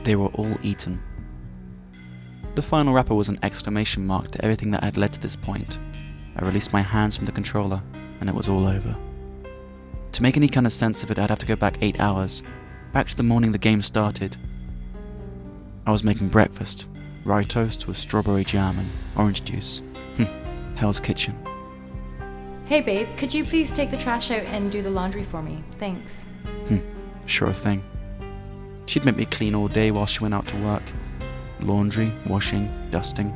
They were all eaten. The final wrapper was an exclamation mark to everything that had led to this point. I released my hands from the controller, and it was all over. To make any kind of sense of it, I'd have to go back 8 hours, back to the morning the game started. I was making breakfast, rye toast with strawberry jam and orange juice. Hell's Kitchen. Hey babe, could you please take the trash out and do the laundry for me? Thanks. Sure thing. She'd make me clean all day while she went out to work. Laundry, washing, dusting.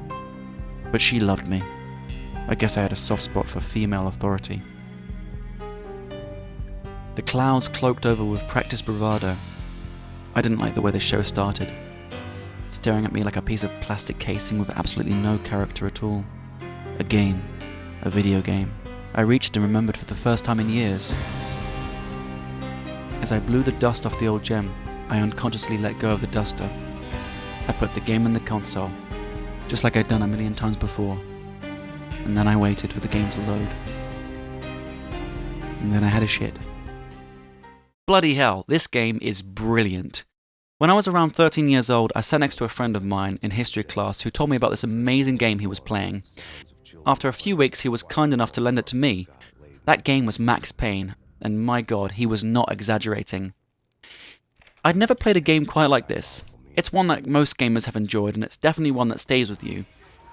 But she loved me. I guess I had a soft spot for female authority. The clouds cloaked over with practiced bravado. I didn't like the way the show started. Staring at me like a piece of plastic casing with absolutely no character at all. A game. A video game. I reached and remembered for the first time in years. As I blew the dust off the old gem, I unconsciously let go of the duster. I put the game in the console, just like I'd done a million times before. And then I waited for the game to load. And then I had a shit. Bloody hell, this game is brilliant. When I was around 13 years old, I sat next to a friend of mine in history class who told me about this amazing game he was playing. After a few weeks, he was kind enough to lend it to me. That game was Max Payne, and my god, he was not exaggerating. I'd never played a game quite like this. It's one that most gamers have enjoyed, and it's definitely one that stays with you.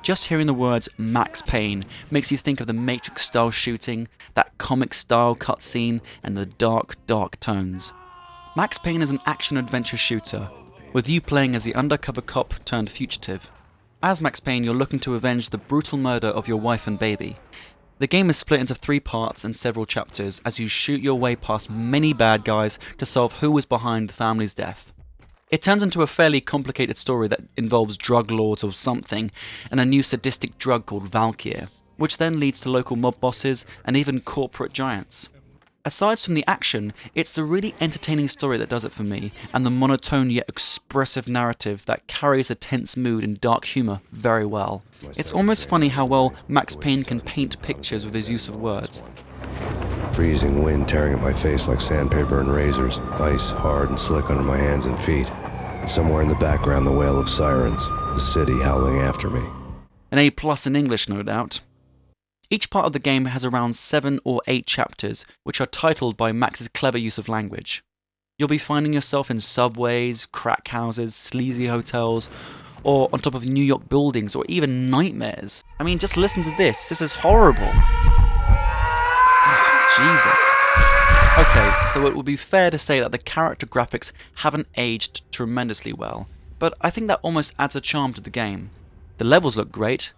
Just hearing the words Max Payne makes you think of the Matrix-style shooting, that comic-style cutscene, and the dark, dark tones. Max Payne is an action-adventure shooter, with you playing as the undercover cop turned fugitive. As Max Payne, you're looking to avenge the brutal murder of your wife and baby. The game is split into 3 parts and several chapters as you shoot your way past many bad guys to solve who was behind the family's death. It turns into a fairly complicated story that involves drug lords or something and a new sadistic drug called Valkyr, which then leads to local mob bosses and even corporate giants. Aside from the action, it's the really entertaining story that does it for me, and the monotone yet expressive narrative that carries a tense mood and dark humour very well. It's almost funny how well Max Payne can paint pictures with his use of words. Freezing wind tearing at my face like sandpaper and razors, ice hard and slick under my hands and feet. And somewhere in the background the wail of sirens, the city howling after me. An A+ in English, no doubt. Each part of the game has around 7 or 8 chapters, which are titled by Max's clever use of language. You'll be finding yourself in subways, crack houses, sleazy hotels, or on top of New York buildings, or even nightmares. I mean, just listen to this. This is horrible. Jesus. Okay, so it would be fair to say that the character graphics haven't aged tremendously well, but I think that almost adds a charm to the game. The levels look great.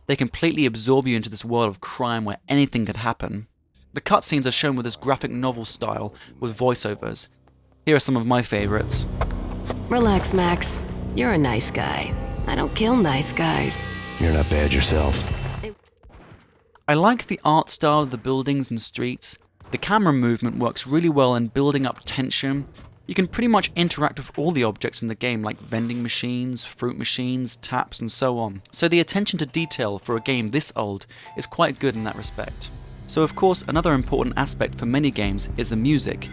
They completely absorb you into this world of crime where anything could happen. The cutscenes are shown with this graphic novel style with voiceovers. Here are some of my favourites. Relax, Max. You're a nice guy. I don't kill nice guys. You're not bad yourself. I like the art style of the buildings and streets. The camera movement works really well in building up tension. You can pretty much interact with all the objects in the game, like vending machines, fruit machines, taps, and so on. So the attention to detail for a game this old is quite good in that respect. So of course, another important aspect for many games is the music.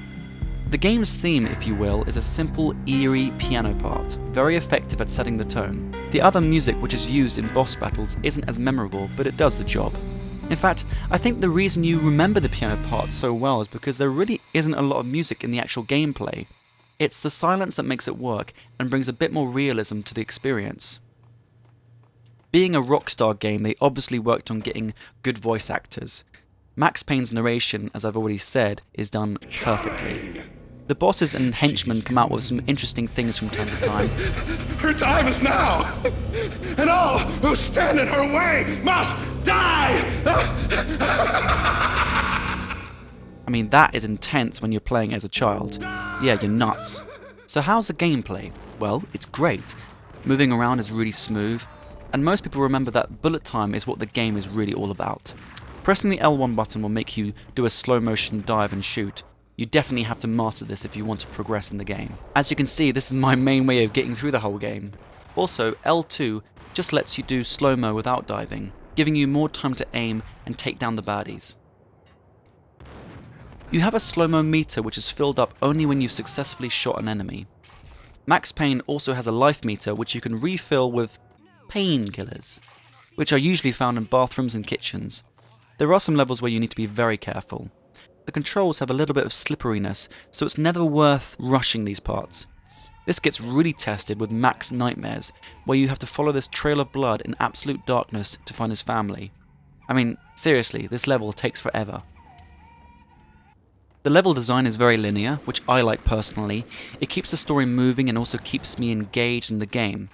The game's theme, if you will, is a simple, eerie piano part, very effective at setting the tone. The other music which is used in boss battles isn't as memorable, but it does the job. In fact, I think the reason you remember the piano part so well is because there really isn't a lot of music in the actual gameplay. It's the silence that makes it work and brings a bit more realism to the experience. Being a Rockstar game, they obviously worked on getting good voice actors. Max Payne's narration, as I've already said, is done perfectly. The bosses and henchmen come out with some interesting things from time to time. Her time is now, and all who stand in her way must die! I mean, that is intense when you're playing as a child. Yeah, you're nuts. So how's the gameplay? Well, it's great. Moving around is really smooth, and most people remember that bullet time is what the game is really all about. Pressing the L1 button will make you do a slow motion dive and shoot. You definitely have to master this if you want to progress in the game. As you can see, this is my main way of getting through the whole game. Also, L2 just lets you do slow-mo without diving, giving you more time to aim and take down the baddies. You have a slow-mo meter which is filled up only when you've successfully shot an enemy. Max Payne also has a life meter which you can refill with painkillers, which are usually found in bathrooms and kitchens. There are some levels where you need to be very careful. The controls have a little bit of slipperiness, so it's never worth rushing these parts. This gets really tested with Max Nightmares, where you have to follow this trail of blood in absolute darkness to find his family. I mean, seriously, this level takes forever. The level design is very linear, which I like personally. It keeps the story moving and also keeps me engaged in the game.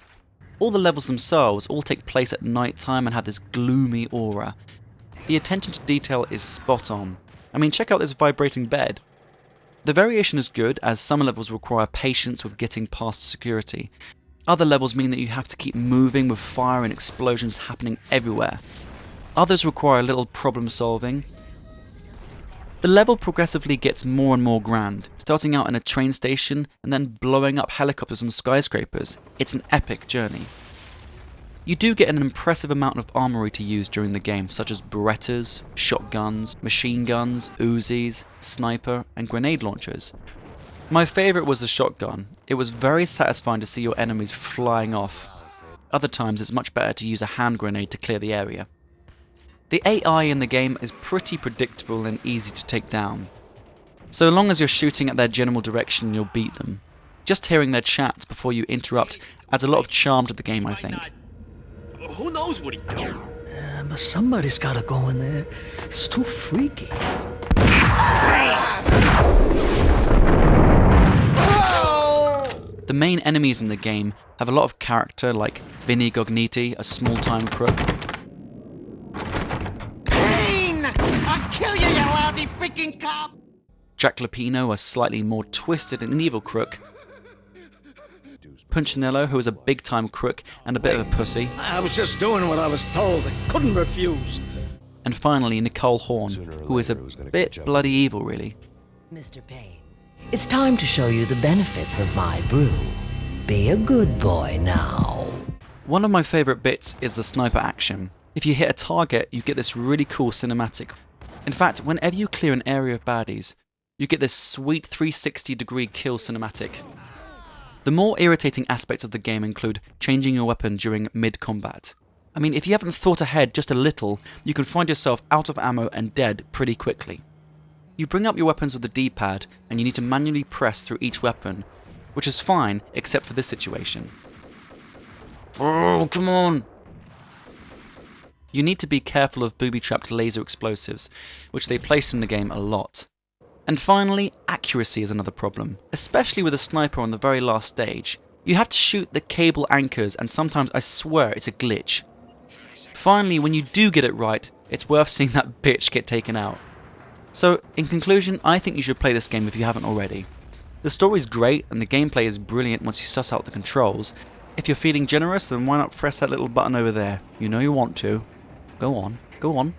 All the levels themselves all take place at night time and have this gloomy aura. The attention to detail is spot on. I mean, check out this vibrating bed. The variation is good, as some levels require patience with getting past security. Other levels mean that you have to keep moving with fire and explosions happening everywhere. Others require a little problem solving. The level progressively gets more and more grand, starting out in a train station and then blowing up helicopters on skyscrapers. It's an epic journey. You do get an impressive amount of armory to use during the game, such as Berettas, shotguns, machine guns, Uzis, sniper, and grenade launchers. My favourite was the shotgun. It was very satisfying to see your enemies flying off. Other times it's much better to use a hand grenade to clear the area. The AI in the game is pretty predictable and easy to take down. So long as you're shooting at their general direction, you'll beat them. Just hearing their chats before you interrupt adds a lot of charm to the game, I think. Who knows what he did? But somebody's gotta go in there. It's too freaky. The main enemies in the game have a lot of character, like Vinny Gogniti, a small-time crook. Payne! I'll kill you, you lousy freaking cop! Jack Lupino, a slightly more twisted and evil crook. Punchinello, who is a big-time crook and a bit of a pussy. I was just doing what I was told. I couldn't refuse. And finally, Nicole Horn, who is a bit bloody evil, really. Mr. Payne, it's time to show you the benefits of my brew. Be a good boy now. One of my favourite bits is the sniper action. If you hit a target, you get this really cool cinematic. In fact, whenever you clear an area of baddies, you get this sweet 360-degree kill cinematic. The more irritating aspects of the game include changing your weapon during mid-combat. I mean, if you haven't thought ahead just a little, you can find yourself out of ammo and dead pretty quickly. You bring up your weapons with the D-pad, and you need to manually press through each weapon, which is fine, except for this situation. Oh, come on! You need to be careful of booby-trapped laser explosives, which they place in the game a lot. And finally, accuracy is another problem, especially with a sniper on the very last stage. You have to shoot the cable anchors, and sometimes I swear it's a glitch. Finally, when you do get it right, it's worth seeing that bitch get taken out. So, in conclusion, I think you should play this game if you haven't already. The story's great, and the gameplay is brilliant once you suss out the controls. If you're feeling generous, then why not press that little button over there? You know you want to. Go on, go on.